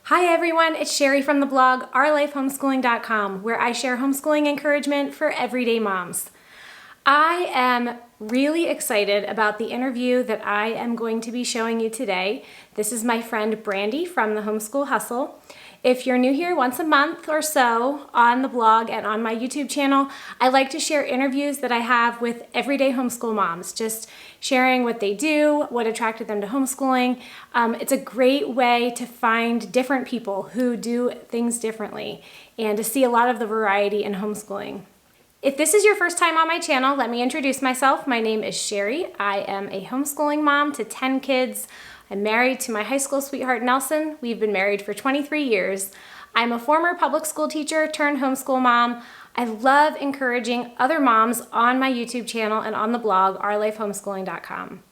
Hi everyone, it's Sherry from the blog OurLifeHomeschooling.com, where I share homeschooling encouragement for everyday moms. I am really excited about the interview that I am going to be showing you today. This is my friend Brandi from the Homeschool Hustle. If you're new here once a month or so on the blog and on my YouTube channel, I like to share interviews that I have with everyday homeschool moms, just sharing what they do, what attracted them to homeschooling. It's a great way to find different people who do things differently and to see a lot of the variety in homeschooling. If this is your first time on my channel, let me introduce myself. My name is Sherry. I am a homeschooling mom to 10 kids. I'm married to my high school sweetheart, Nelson. We've been married for 23 years. I'm a former public school teacher turned homeschool mom. I love encouraging other moms on my YouTube channel and on the blog, OurLifeHomeschooling.com.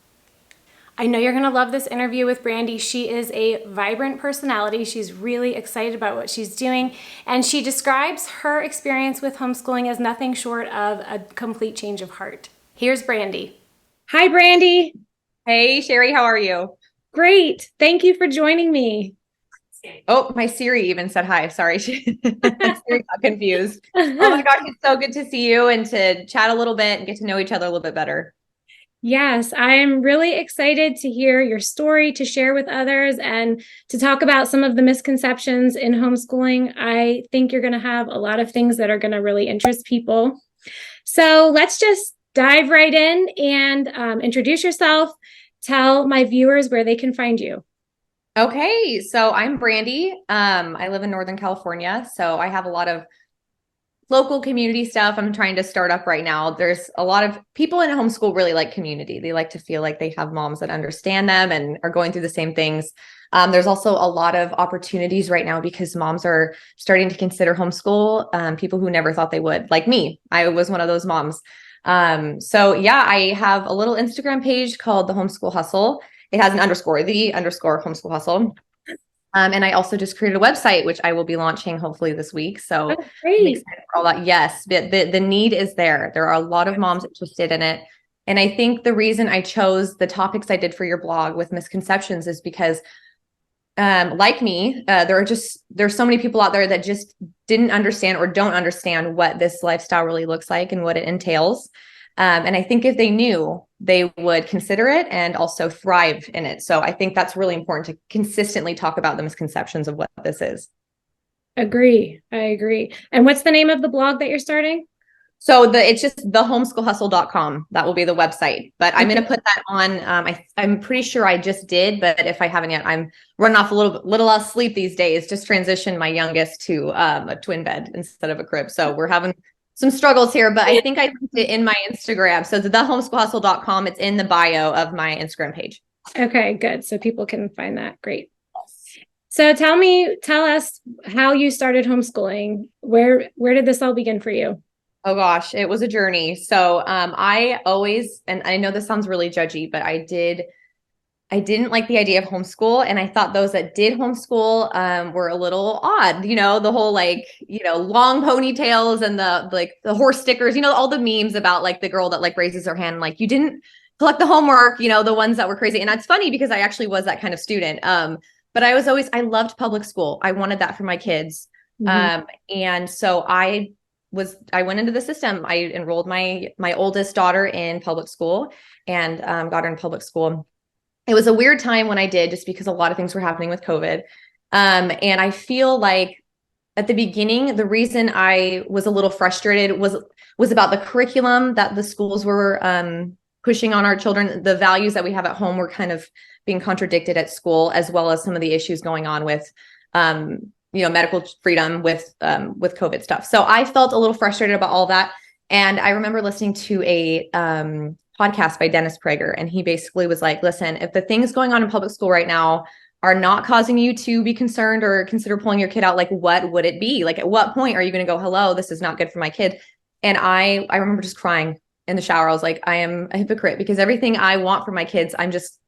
I know you're going to love this interview with Brandi. She is a vibrant personality. She's really excited about what she's doing, and she describes her experience with homeschooling as nothing short of a complete change of heart. Here's Brandi. Hi, Brandi. Hey, Sherry, how are you? Great. Thank you for joining me. Oh, my Siri even said hi. Sorry. Siri got confused. Oh my gosh, it's so good to see you and to chat a little bit and get to know each other a little bit better. Yes, I am really excited to hear your story, to share with others, and to talk about some of the misconceptions in homeschooling. I think you're going to have a lot of things that are going to really interest people. So let's just dive right in and introduce yourself. Tell my viewers where they can find you. Okay, so I'm Brandi. I live in Northern California, so I have a lot of local community stuff I'm trying to start up right now. There's a lot of people in homeschool really like community. They like to feel like they have moms that understand them and are going through the same things. There's also a lot of opportunities right now because moms are starting to consider homeschool, people who never thought they would, like me. I was one of those moms. So yeah, I have a little Instagram page called the Homeschool Hustle. It has an underscore, the underscore Homeschool Hustle. And I also just created a website, which I will be launching hopefully this week. So Oh, I'm great. excited for all that. Yes, the need is there. There are a lot of moms interested in it. And I think the reason I chose the topics I did for your blog with misconceptions is because like me, there's so many people out there that just didn't understand or don't understand what this lifestyle really looks like and what it entails. And I think if they knew, they would consider it and also thrive in it. So I think that's really important to consistently talk about the misconceptions of what this is. Agree. I agree. And what's the name of the blog that you're starting? So it's just thehomeschoolhustle.com. That will be the website. But I'm going to put that on. I'm pretty sure I just did, but if I haven't yet, I'm running off a little less sleep these days. Just transitioned my youngest to a twin bed instead of a crib. So we're having some struggles here, but I think I linked it in my Instagram. So it's thehomeschoolhustle.com. It's in the bio of my Instagram page. Okay, good. So people can find that. Great. So tell us how you started homeschooling. Where did this all begin for you? Oh gosh, it was a journey. So I always, and I know this sounds really judgy, but I didn't like the idea of homeschool. And I thought those that did homeschool were a little odd, the whole long ponytails and the horse stickers, all the memes about like the girl that like raises her hand, like you didn't collect the homework, the ones that were crazy. And that's funny because I actually was that kind of student. But I loved public school. I wanted that for my kids. Mm-hmm. And so I went into the system. I enrolled my oldest daughter in public school and got her in public school. It was a weird time when I did, just because a lot of things were happening with COVID. And I feel like at the beginning, the reason I was a little frustrated was about the curriculum that the schools were pushing on our children. The values that we have at home were kind of being contradicted at school, as well as some of the issues going on with medical freedom with COVID stuff. So I felt a little frustrated about all that. And I remember listening to a podcast by Dennis Prager. And he basically was like, listen, if the things going on in public school right now are not causing you to be concerned or consider pulling your kid out, like, what would it be? Like, at what point are you going to go, hello, this is not good for my kid? And I remember just crying in the shower. I was like, I am a hypocrite because everything I want for my kids, I'm just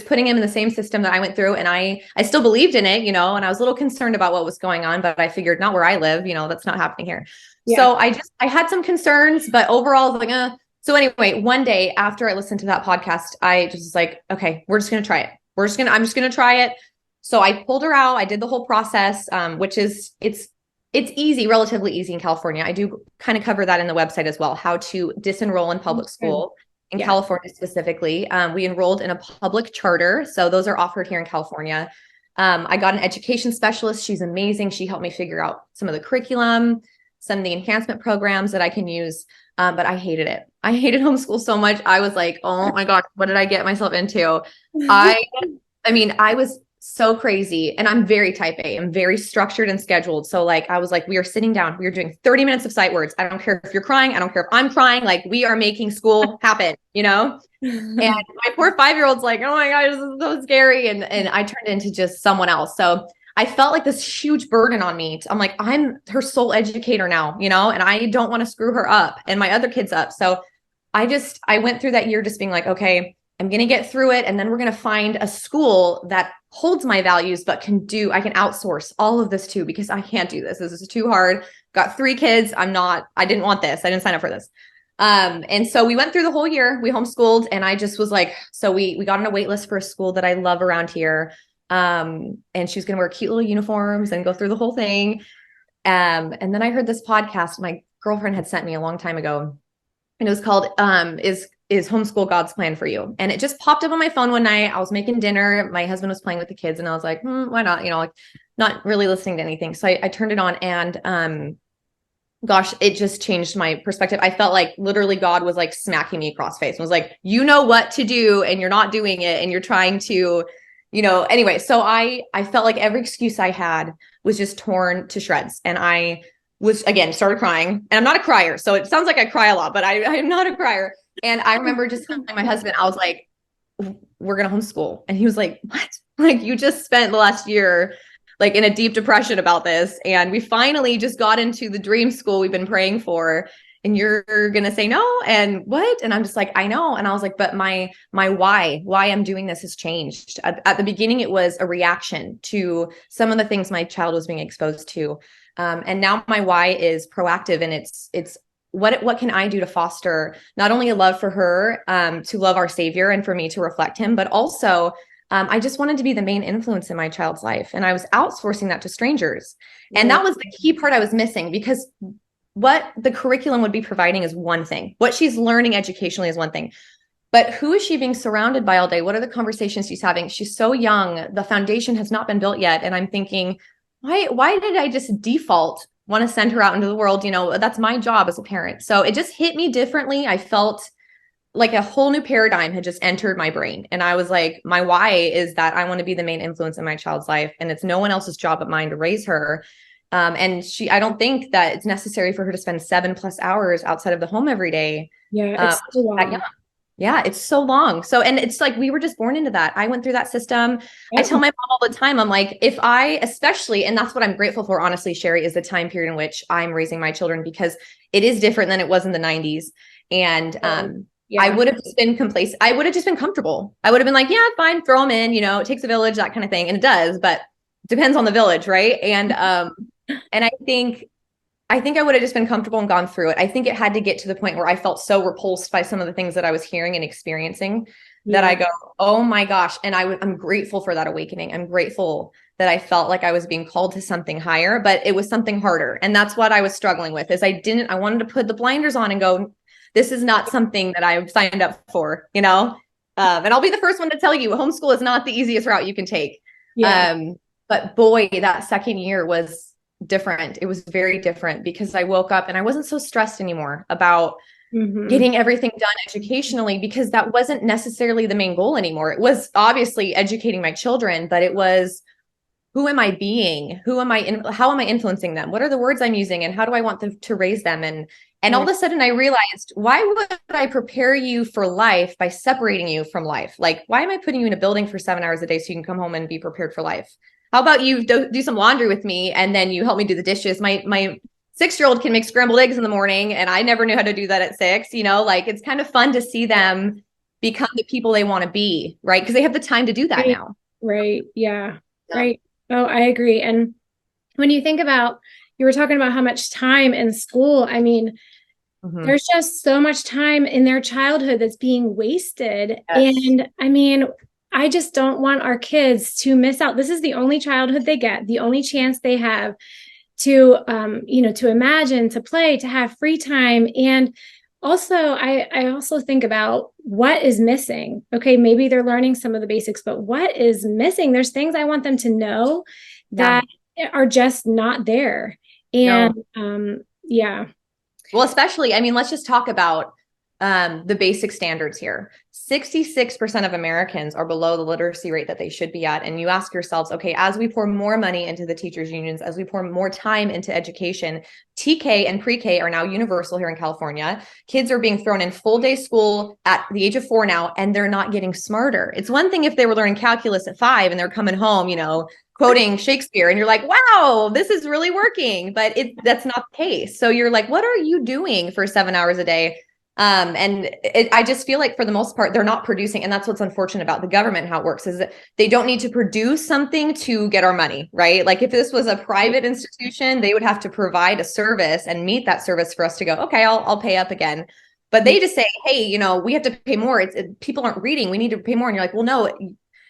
putting him in the same system that I went through. And I still believed in it, and I was a little concerned about what was going on, but I figured not where I live, that's not happening here. Yeah. So I had some concerns, but overall I was like, So anyway, one day after I listened to that podcast, I just was like, okay, we're just going to try it. I'm just going to try it. So I pulled her out. I did the whole process, which is, it's easy, relatively easy in California. I do kind of cover that in the website as well, how to disenroll in public school in California specifically. We enrolled in a public charter. So those are offered here in California. I got an education specialist. She's amazing. She helped me figure out some of the curriculum, some of the enhancement programs that I can use. But I hated it. I hated homeschool so much. I was like, oh my God, what did I get myself into? I mean, I was so crazy, and I'm very type A. I'm very structured and scheduled. So like, I was like, we are sitting down, we are doing 30 minutes of sight words. I don't care if you're crying. I don't care if I'm crying. Like, we are making school happen, you know? And my poor 5-year-old's like, oh my gosh, this is so scary. And I turned into just someone else. So I felt like this huge burden on me. I'm like, I'm her sole educator now, you know, and I don't want to screw her up and my other kids up. So I went through that year just being like, okay, I'm going to get through it. And then we're going to find a school that holds my values, but I can outsource all of this too, because I can't do this. This is too hard. Got 3 kids. I didn't want this. I didn't sign up for this. And so we went through the whole year, we homeschooled, and I just was like, so we got on a wait list for a school that I love around here. And she was going to wear cute little uniforms and go through the whole thing. And then I heard this podcast my girlfriend had sent me a long time ago, and it was called, is homeschool God's plan for you? And it just popped up on my phone one night. I was making dinner. My husband was playing with the kids, and I was like, why not? You know, like, not really listening to anything. So I turned it on, and, gosh, it just changed my perspective. I felt like literally God was like smacking me across the face and was like, you know what to do, and you're not doing it, and you're trying to, you know, anyway. So I felt like every excuse I had was just torn to shreds. And I was, again, started crying, and I'm not a crier. So it sounds like I cry a lot, but I am not a crier. And I remember just telling my husband, I was like, we're going to homeschool. And he was like, what? Like, you just spent the last year like in a deep depression about this. And we finally just got into the dream school we've been praying for. And you're going to say no? And what? And I'm just like, I know. And I was like, but my why I'm doing this has changed. At the beginning, it was a reaction to some of the things my child was being exposed to. And now my why is proactive, and it's what can I do to foster not only a love for her, to love our Savior and for me to reflect him, but also I just wanted to be the main influence in my child's life. And I was outsourcing that to strangers. And that was the key part I was missing, because what the curriculum would be providing is one thing. What she's learning educationally is one thing. But who is she being surrounded by all day? What are the conversations she's having? She's so young. The foundation has not been built yet. And I'm thinking, why did I just default want to send her out into the world? You know, that's my job as a parent. So it just hit me differently. I felt like a whole new paradigm had just entered my brain. And I was like, my why is that I want to be the main influence in my child's life. And it's no one else's job but mine to raise her. And I don't think that it's necessary for her to spend 7+ hours outside of the home every day. Yeah, it's so long. Yeah, it's so long. So, and it's like, we were just born into that. I went through that system. Yeah. I tell my mom all the time, I'm like, especially, and that's what I'm grateful for, honestly, Sherry, is the time period in which I'm raising my children, because it is different than it was in the 90s. And, yeah. I would have just been complacent. I would have just been comfortable. I would have been like, yeah, fine, throw them in, you know, it takes a village, that kind of thing. And it does, but it depends on the village. Right. And I think I would have just been comfortable and gone through it. I think it had to get to the point where I felt so repulsed by some of the things that I was hearing and experiencing that I go, oh my gosh. And I'm grateful for that awakening. I'm grateful that I felt like I was being called to something higher, but it was something harder. And that's what I was struggling with, is I wanted to put the blinders on and go, this is not something that I've signed up for, you know? And I'll be the first one to tell you, homeschool is not the easiest route you can take. Yeah. But boy, that second year was different. It was very different, because I woke up and I wasn't so stressed anymore about getting everything done educationally, because that wasn't necessarily the main goal anymore. It was obviously educating my children, but it was, who am I being? How am I influencing them? What are the words I'm using? And how do I want them to raise them? And all of a sudden I realized, why would I prepare you for life by separating you from life? Like, why am I putting you in a building for 7 hours a day so you can come home and be prepared for life? How about you do some laundry with me, and then you help me do the dishes? My 6-year-old can make scrambled eggs in the morning, and I never knew how to do that at 6. You know, like, it's kind of fun to see them become the people they want to be, right? Because they have the time to do that now. Right. Yeah. Right. Oh, I agree. And when you think about, you were talking about how much time in school, I mean, there's just so much time in their childhood that's being wasted. Yes. And I mean, I just don't want our kids to miss out. This is the only childhood they get, the only chance they have to, to imagine, to play, to have free time. And also, I also think about what is missing. Okay, maybe they're learning some of the basics, but what is missing? There's things I want them to know Yeah. that are just not there. And No. yeah. Well, especially, I mean, let's just talk about the basic standards here. 66% of Americans are below the literacy rate that they should be at. And you ask yourselves, okay, as we pour more money into the teachers' unions, as we pour more time into education, TK and pre-K are now universal here in California. Kids are being thrown in full day school at the age of 4 now, and they're not getting smarter. It's one thing if they were learning calculus at 5 and they're coming home, quoting Shakespeare, and you're like, wow, this is really working, but that's not the case. So you're like, what are you doing for 7 hours a day? I just feel like for the most part, they're not producing. And that's what's unfortunate about the government, how it works is that they don't need to produce something to get our money, right? Like if this was a private institution, they would have to provide a service and meet that service for us to go, okay, I'll pay up again. But they just say, hey, we have to pay more. People aren't reading. We need to pay more. And you're like, well, no,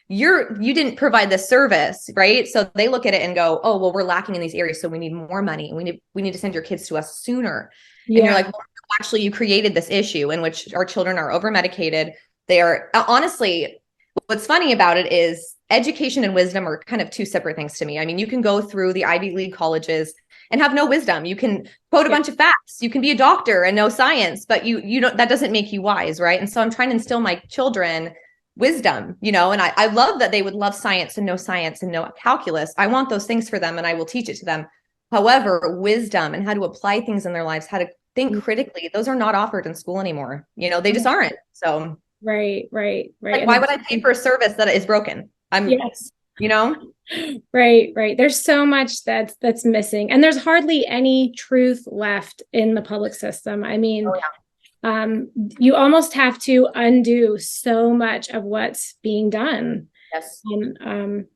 you didn't provide the service, right? So they look at it and go, oh, well, we're lacking in these areas, so we need more money, and we need to send your kids to us sooner. And you're like, well, actually, you created this issue in which our children are over medicated. They are honestly, what's funny about it is education and wisdom are kind of two separate things to me. I mean, you can go through the Ivy League colleges and have no wisdom. You can quote a bunch of facts. You can be a doctor and know science, but you don't, that doesn't make you wise, right? And so I'm trying to instill my children wisdom, and I love that they would love science and know calculus. I want those things for them and I will teach it to them. However, wisdom and how to apply things in their lives, how to think critically, those are not offered in school anymore. They just aren't. So right. Like, why would I pay for a service that is broken? Yes. Right. There's so much that's missing, and there's hardly any truth left in the public system. I mean, you almost have to undo so much of what's being done. Yes. And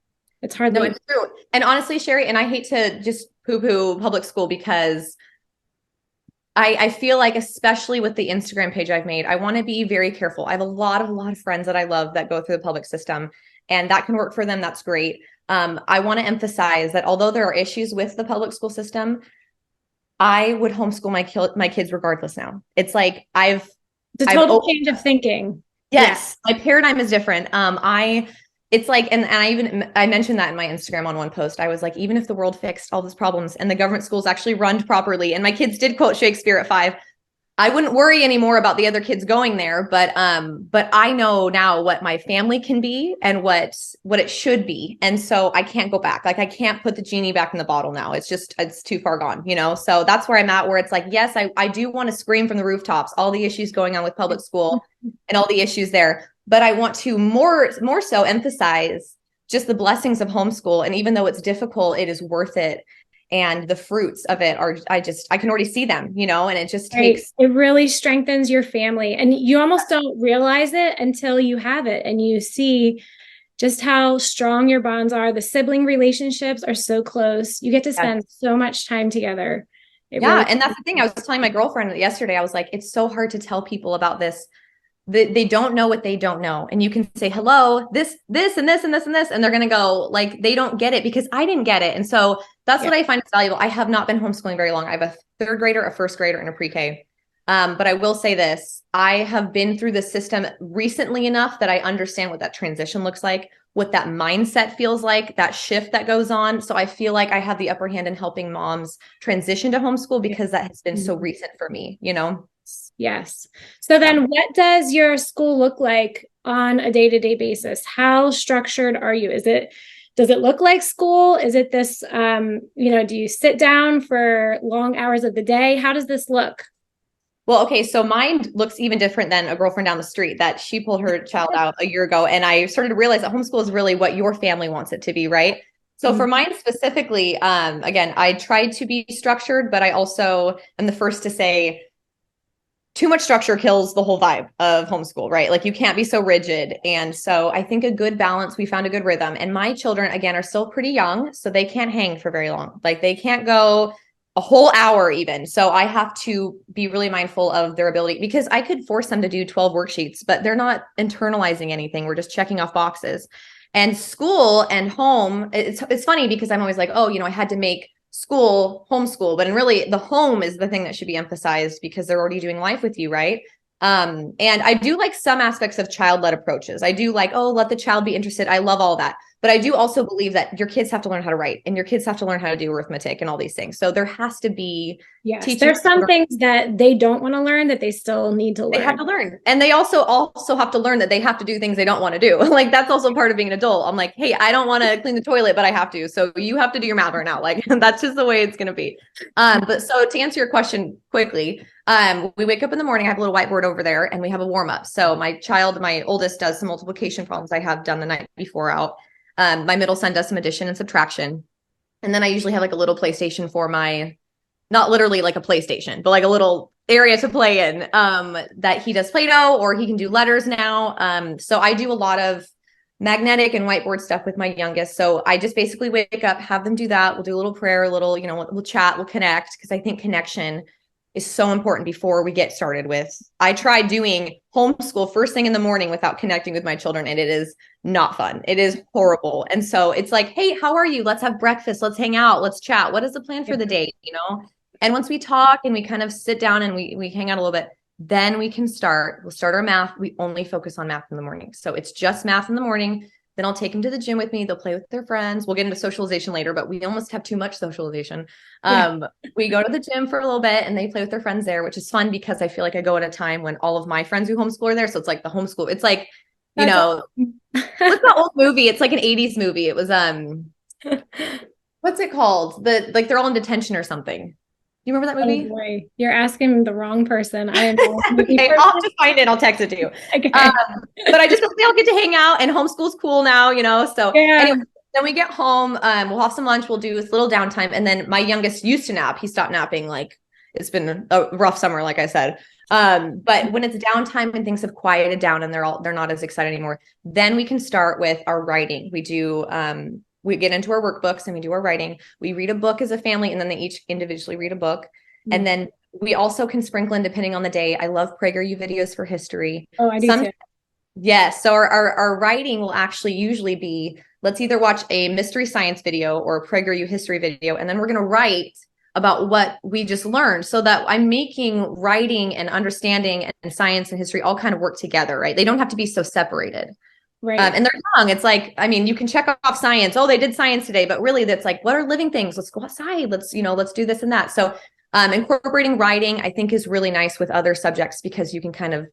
it's hardly. No, it's true. And honestly, Sherry, and I hate to just poo-poo public school because I feel like, especially with the Instagram page I've made, I want to be very careful. I have a lot of friends that I love that go through the public system, and that can work for them. That's great. I want to emphasize that although there are issues with the public school system, I would homeschool my kids regardless now. It's like the total change of thinking. Yes, my paradigm is different. It's like, and I mentioned that in my Instagram on one post. I was like, even if the world fixed all those problems and the government schools actually run properly, and my kids did quote Shakespeare at 5, I wouldn't worry anymore about the other kids going there. But I know now what my family can be and what it should be. And so I can't go back. Like I can't put the genie back in the bottle now. It's too far gone, So that's where I'm at, where it's like, yes, I do want to scream from the rooftops, all the issues going on with public school and all the issues there. But I want to more so emphasize just the blessings of homeschool. And even though it's difficult, it is worth it. And the fruits of it are, I can already see them, and it just takes. It really strengthens your family. And you almost don't realize it until you have it and you see just how strong your bonds are. The sibling relationships are so close. You get to spend so much time together. And that's the thing. I was telling my girlfriend yesterday, I was like, it's so hard to tell people about this. They don't know what they don't know. And you can say, hello, this, and this, and this, and this. And they're going to go like, they don't get it because I didn't get it. And so that's what I find is valuable. I have not been homeschooling very long. I have a 3rd grader, a 1st grader, and a pre-K. But I will say this, I have been through the system recently enough that I understand what that transition looks like, what that mindset feels like, that shift that goes on. So I feel like I have the upper hand in helping moms transition to homeschool because that has been so recent for me, Yes. So then what does your school look like on a day-to-day basis? How structured are you? Does it look like school? Is it this, do you sit down for long hours of the day? How does this look? Well, okay. So mine looks even different than a girlfriend down the street that she pulled her child out a year ago. And I started to realize that homeschool is really what your family wants it to be, right? So for mine specifically, again, I tried to be structured, but I also am the first to say, too much structure kills the whole vibe of homeschool, right? Like you can't be so rigid. And so I think a good balance, we found a good rhythm. And my children, again, are still pretty young, so they can't hang for very long. Like they can't go a whole hour even. So I have to be really mindful of their ability, because I could force them to do 12 worksheets, but they're not internalizing anything. We're just checking off boxes. And school and home, it's funny because I'm always like, oh, I had to make school homeschool, but really the home is the thing that should be emphasized because they're already doing life with you, right? And I do like some aspects of child-led approaches. I do like, oh, let the child be interested. I love all that. But I do also believe that your kids have to learn how to write, and your kids have to learn how to do arithmetic and all these things. So there has to be Yes, there's some things that they don't want to learn that they still need to learn. They have to learn. And they also have to learn that they have to do things they don't want to do. Like that's also part of being an adult. I'm like, hey, I don't want to clean the toilet, but I have to. So you have to do your math right now. Like that's just the way it's going to be. But so to answer your question quickly, we wake up in the morning, I have a little whiteboard over there, and we have a warm up. So my oldest does some multiplication problems I have done the night before out. My middle son does some addition and subtraction. And then I usually have like a little PlayStation for not literally like a PlayStation, but like a little area to play in, that he does Play-Doh, or he can do letters now. So I do a lot of magnetic and whiteboard stuff with my youngest. So I just basically wake up, have them do that. We'll do a little prayer, we'll chat, we'll connect, because I think connection is so important before we get started with. I tried doing homeschool first thing in the morning without connecting with my children, and it is not fun. It is horrible. And so it's like, hey, how are you? Let's have breakfast. Let's hang out. Let's chat. What is the plan for the day? And once we talk and we kind of sit down and we hang out a little bit, then we'll start our math. We only focus on math in the morning. So it's just math in the morning. Then I'll take them to the gym with me. They'll play with their friends. We'll get into socialization later, but we almost have too much socialization. We go to the gym for a little bit and they play with their friends there, which is fun because I feel like I go at a time when all of my friends who homeschool are there. So it's like the homeschool. It's like, what's that old movie? It's like an 80s movie. It was, what's it called? They're all in detention or something. Do you remember that movie? Oh boy, you're asking the wrong person. I am okay, I'll have to find it. I'll text it to you. Okay. But I just hope they all get to hang out, and homeschool's cool now, So anyway, then we get home. We'll have some lunch. We'll do this little downtime, and then my youngest used to nap. He stopped napping. Like it's been a rough summer, like I said. But when it's downtime and things have quieted down and they're not as excited anymore, then we can start with our writing. We get into our workbooks and we do our writing. We read a book as a family, and then they each individually read a book. Mm-hmm. And then we also can sprinkle in, depending on the day. I love PragerU videos for history. Oh, I do too. Yes. So our writing will actually usually be, let's either watch a mystery science video or a PragerU history video. And then we're going to write about what we just learned, so that I'm making writing and understanding and science and history all kind of work together, right? They don't have to be so separated. Right. And they're young. It's like, you can check off science. Oh, they did science today, but really that's like, what are living things? Let's go outside. Let's do this and that. So incorporating writing, I think, is really nice with other subjects, because you can kind of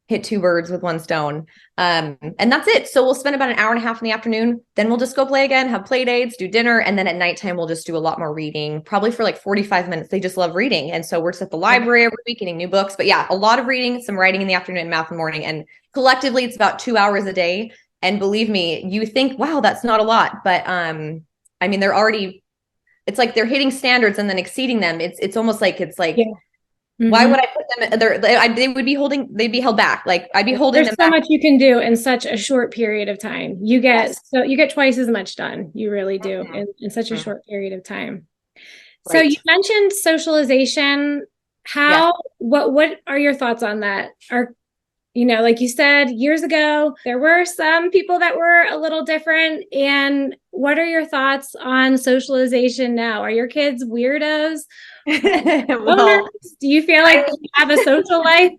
hit two birds with one stone. And that's it. So we'll spend about an hour and a half in the afternoon. Then we'll just go play again, have play dates, do dinner. And then at nighttime, we'll just do a lot more reading, probably for like 45 minutes. They just love reading. And so we're just at the library every week getting new books. But yeah, a lot of reading, some writing in the afternoon, and math in the morning. And collectively, it's about 2 hours a day. And believe me, you think, wow, that's not a lot. But they're already, it's like they're hitting standards and then exceeding them. It's almost like, yeah. Mm-hmm. Why would I put them there? They'd be held back. Like I'd be holding There's them so back. much you can do in such a short period of time. You get twice as much done. You really do. Mm-hmm. in such a short period of time. Right. So you mentioned socialization. What are your thoughts on that? Like you said, years ago, there were some people that were a little different. And what are your thoughts on socialization now? Are your kids weirdos? Well, do you feel like you have a social life?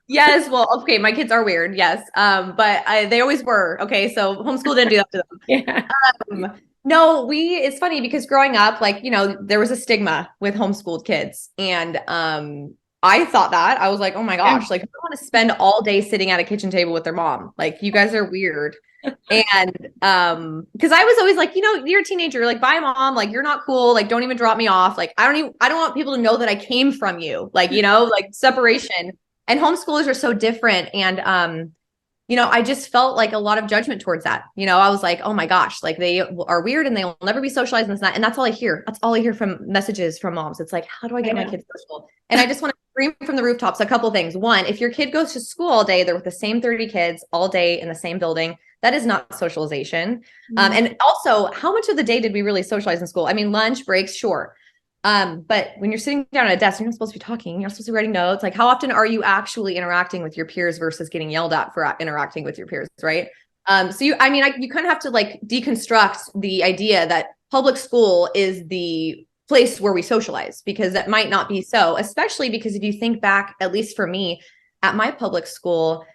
Yes. Well, okay. My kids are weird. Yes. But they always were. Okay. So homeschool didn't do that to them. Yeah. No, it's funny because growing up, there was a stigma with homeschooled kids. And, I thought that. I was like, oh my gosh, I don't want to spend all day sitting at a kitchen table with their mom. Like, you guys are weird. And because I was always like, you're a teenager, like, bye mom, like, you're not cool, like, don't even drop me off. Like, I don't want people to know that I came from you. Like, like separation. And homeschoolers are so different. And I just felt like a lot of judgment towards that. I was like, oh my gosh, like they are weird and they will never be socialized and that. And that's all I hear. That's all I hear from messages from moms. It's like, how do I get my kids to school? And I just want to scream from the rooftops a couple things. One, if your kid goes to school all day, they're with the same 30 kids all day in the same building. That is not socialization. Mm-hmm. And also, how much of the day did we really socialize in school? Lunch breaks, sure. But when you're sitting down at a desk, you're not supposed to be talking. You're not supposed to be writing notes. Like, how often are you actually interacting with your peers versus getting yelled at for interacting with your peers, right? So you kind of have to like deconstruct the idea that public school is the place where we socialize, because that might not be so, especially because if you think back, at least for me, at my public school,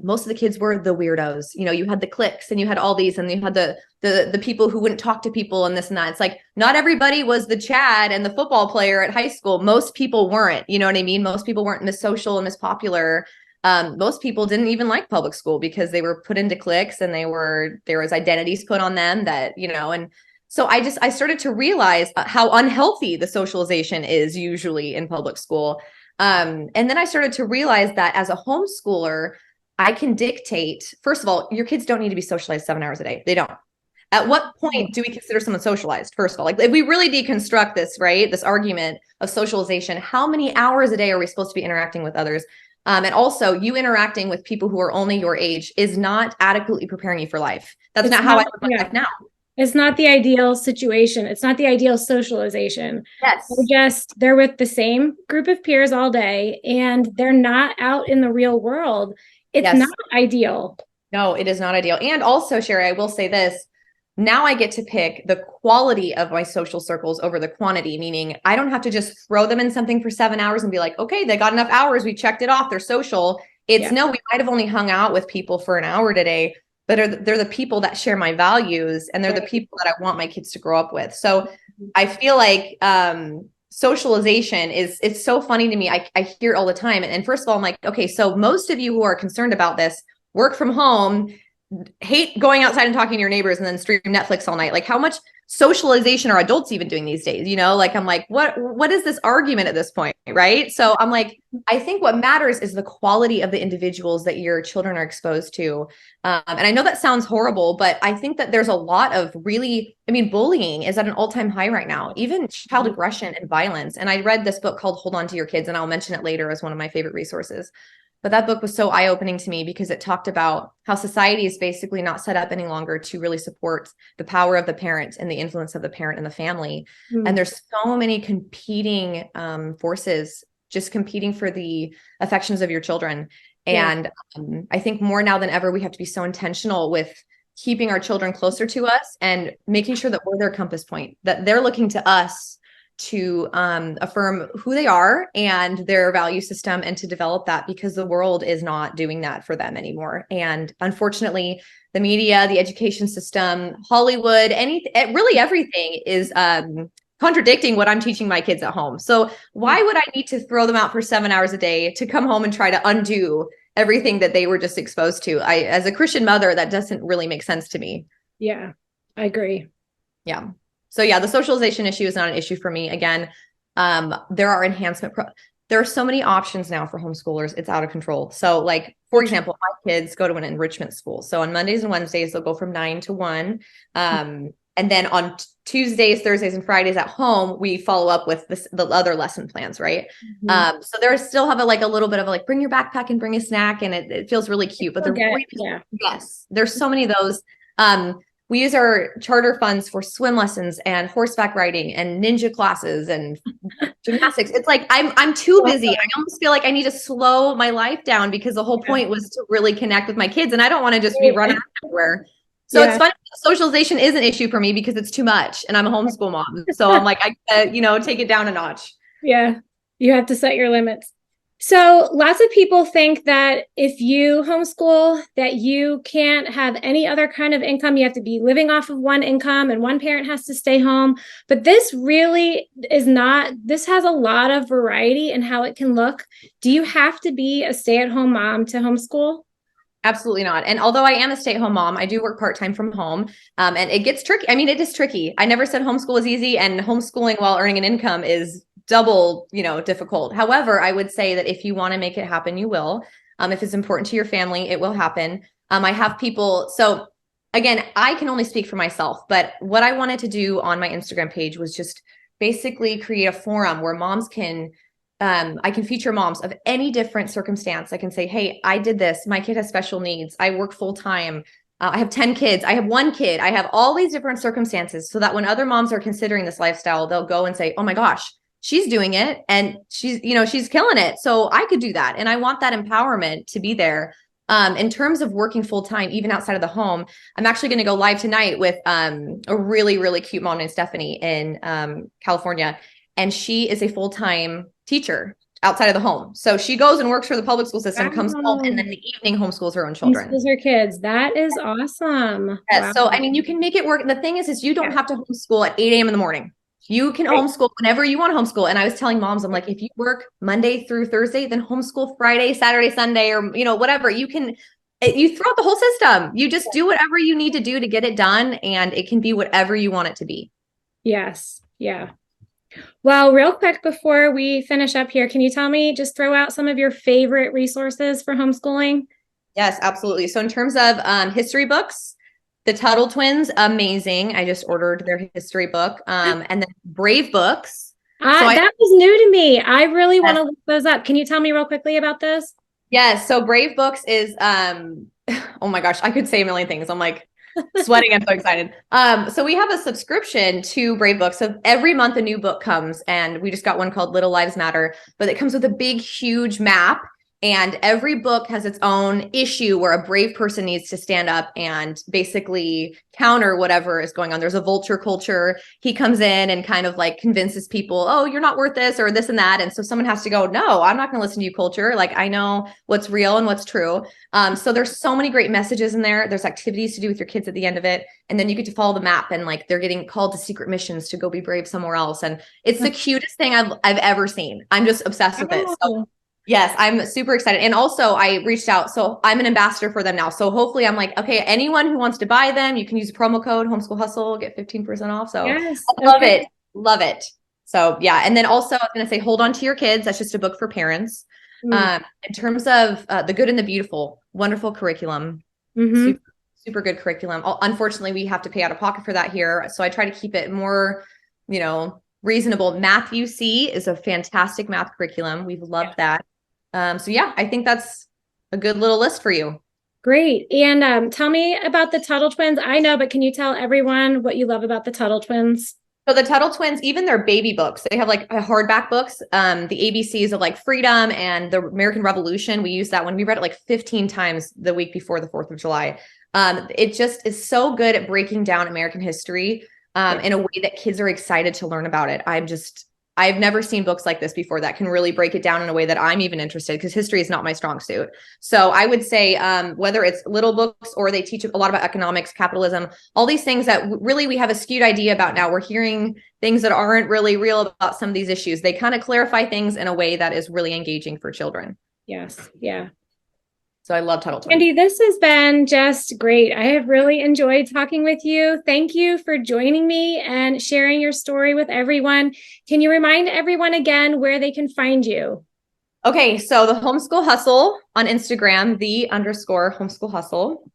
most of the kids were the weirdos. You know, you had the cliques and you had all these, and you had the people who wouldn't talk to people and this and that. It's like, not everybody was the Chad and the football player at high school. Most people weren't, you know what I mean? Most people weren't Miss Social and Miss Popular. Most people didn't even like public school because they were put into cliques, and there was identities put on them that, you know, and so I started to realize how unhealthy the socialization is usually in public school. And then I started to realize that as a homeschooler, I can dictate, first of all, your kids don't need to be socialized 7 hours a day. They don't. At what point do we consider someone socialized? First of all, like if we really deconstruct this, right, this argument of socialization, how many hours a day are we supposed to be interacting with others? And also, you interacting with people who are only your age is not adequately preparing you for life. That's not how I live my life now. It's not the ideal situation. It's not the ideal socialization. Yes. They're with the same group of peers all day, and they're not out in the real world. It's not ideal. No, it is not ideal. And also, Sherry, I will say this. Now I get to pick the quality of my social circles over the quantity, meaning I don't have to just throw them in something for 7 hours and be like, okay, they got enough hours. We checked it off. They're social. No, we might have only hung out with people for an hour today, but they're the people that share my values, and they're the people that I want my kids to grow up with. So I feel like socialization it's so funny to me. I hear it all the time. And first of all, I'm like, okay, so most of you who are concerned about this work from home, hate going outside and talking to your neighbors, and then stream Netflix all night. Like, how much socialization are adults even doing these days? You know, like, I'm like, what is this argument at this point? Right. So I'm like, I think what matters is the quality of the individuals that your children are exposed to. And I know that sounds horrible, but I think that there's a lot of bullying is at an all-time high right now, even child aggression and violence. And I read this book called Hold On to Your Kids, and I'll mention it later as one of my favorite resources. But that book was so eye-opening to me because it talked about how society is basically not set up any longer to really support the power of the parent and the influence of the parent in the family. Mm. And there's so many competing forces just competing for the affections of your children. And I think more now than ever, we have to be so intentional with keeping our children closer to us and making sure that we're their compass point, that they're looking to us to affirm who they are and their value system, and to develop that, because the world is not doing that for them anymore. And unfortunately, the media, the education system, Hollywood, really everything is contradicting what I'm teaching my kids at home. So why would I need to throw them out for 7 hours a day to come home and try to undo everything that they were just exposed to? As a Christian mother, that doesn't really make sense to me. Yeah, I agree. Yeah. So the socialization issue is not an issue for me. Again, there are there are so many options now for homeschoolers. It's out of control. So like, for example, my kids go to an enrichment school. So on Mondays and Wednesdays, they'll go from 9 to 1. And then on Tuesdays, Thursdays, and Fridays at home, we follow up with the other lesson plans, right? Mm-hmm. So there still have a little bit of bring your backpack and bring a snack, and it feels really cute. But yes, there's so many of those. We use our charter funds for swim lessons and horseback riding and ninja classes and gymnastics. It's like I'm too busy. I almost feel like I need to slow my life down, because the whole point was to really connect with my kids, and I don't want to just be running everywhere. So it's funny. Socialization is an issue for me because it's too much, and I'm a homeschool mom. So I'm like, I take it down a notch. Yeah, you have to set your limits. So lots of people think that if you homeschool, that you can't have any other kind of income. You have to be living off of one income, and one parent has to stay home. But this really is not. This has a lot of variety in how it can look. Do you have to be a stay-at-home mom to homeschool? Absolutely not. And although I am a stay-at-home mom, I do work part-time from home. And it gets tricky. I mean, it is tricky. I never said homeschool is easy, and homeschooling while earning an income is double, difficult. However, I would say that if you want to make it happen, you will. If it's important to your family, it will happen. I have people. So again, I can only speak for myself, but what I wanted to do on my Instagram page was just basically create a forum where moms can, I can feature moms of any different circumstance. I can say, hey, I did this. My kid has special needs. I work full time. I have 10 kids. I have one kid. I have all these different circumstances so that when other moms are considering this lifestyle, they'll go and say, oh my gosh, she's doing it and she's killing it. So I could do that. And I want that empowerment to be there. In terms of working full time, even outside of the home, I'm actually going to go live tonight with a really, really cute mom named Stephanie in California. And she is a full-time teacher outside of the home. So she goes and works for the public school system, comes home, and then in the evening homeschools her own children. Homeschools her kids. That is awesome. Yeah, Wow. so, I mean, you can make it work. The thing is you don't have to homeschool at 8 a.m. in the morning. You can homeschool whenever you want to homeschool. And I was telling moms, I'm like, if you work Monday through Thursday, then homeschool Friday, Saturday, Sunday, or, whatever. You throw out the whole system. You just do whatever you need to do to get it done. And it can be whatever you want it to be. Yes. Yeah. Well, real quick before we finish up here, can you just throw out some of your favorite resources for homeschooling? Yes, absolutely. So in terms of history books, the Tuttle Twins, amazing. I just ordered their history book. And then Brave books. That was new to me. I really want to look those up. Can you tell me real quickly about those? Yes. So Brave Books is, oh my gosh, I could say a million things. I'm like sweating. I'm so excited. So we have a subscription to Brave Books. So every month a new book comes, and we just got one called Little Lives Matter, but it comes with a big, huge map. And every book has its own issue where a brave person needs to stand up and basically counter whatever is going on. There's a vulture culture. He comes in and kind of like convinces people, oh, you're not worth this or this and that. And so someone has to go, no, I'm not going to listen to you, culture. Like, I know what's real and what's true. So there's so many great messages in there. There's activities to do with your kids at the end of it. And then you get to follow the map, and like they're getting called to secret missions to go be brave somewhere else. And it's the cutest thing I've ever seen. I'm just obsessed with it. So yes, I'm super excited. And also I reached out. So I'm an ambassador for them now. So hopefully I'm like, okay, anyone who wants to buy them, you can use the promo code Homeschool Hustle, get 15% off. So yes, I love it. Love it. So yeah. And then also I was going to say, hold on to your kids. That's just a book for parents. In terms of The Good and the Beautiful, wonderful curriculum, super good curriculum. Unfortunately, we have to pay out of pocket for that here. So I try to keep it more, reasonable. Math UC is a fantastic math curriculum. We've loved that. So yeah, I think that's a good little list for you. Great. And tell me about the Tuttle Twins. I know, but can you tell everyone what you love about the Tuttle Twins? So the Tuttle Twins, even their baby books, they have like hardback books, the ABCs of like freedom and the American Revolution. We use that one. We read it like 15 times the week before the 4th of July. It just is so good at breaking down American history in a way that kids are excited to learn about it. I've never seen books like this before that can really break it down in a way that I'm even interested, because history is not my strong suit. So I would say whether it's little books or they teach a lot about economics, capitalism, all these things that really we have a skewed idea about now. We're hearing things that aren't really real about some of these issues. They kind of clarify things in a way that is really engaging for children. Yes. Yeah. So I love Tuttle Twins. Brandi, this has been just great. I have really enjoyed talking with you. Thank you for joining me and sharing your story with everyone. Can you remind everyone again where they can find you? Okay, so the Homeschool Hustle on Instagram, _Homeschool Hustle.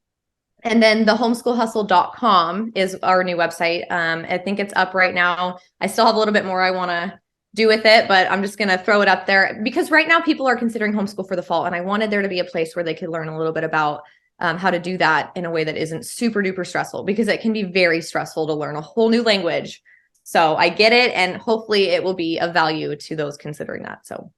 And then the homeschoolhustle.com is our new website. I think it's up right now. I still have a little bit more I want to do with it, but I'm just going to throw it up there because right now people are considering homeschool for the fall. And I wanted there to be a place where they could learn a little bit about how to do that in a way that isn't super duper stressful, because it can be very stressful to learn a whole new language. So I get it. And hopefully it will be of value to those considering that. So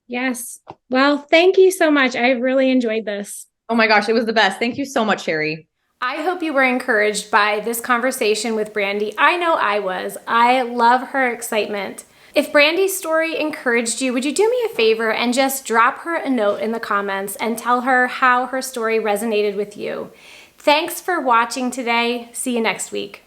yes. Well, thank you so much. I really enjoyed this. Oh my gosh, it was the best. Thank you so much, Sherry. I hope you were encouraged by this conversation with Brandi. I know I was. I love her excitement. If Brandi's story encouraged you, would you do me a favor and just drop her a note in the comments and tell her how her story resonated with you? Thanks for watching today. See you next week.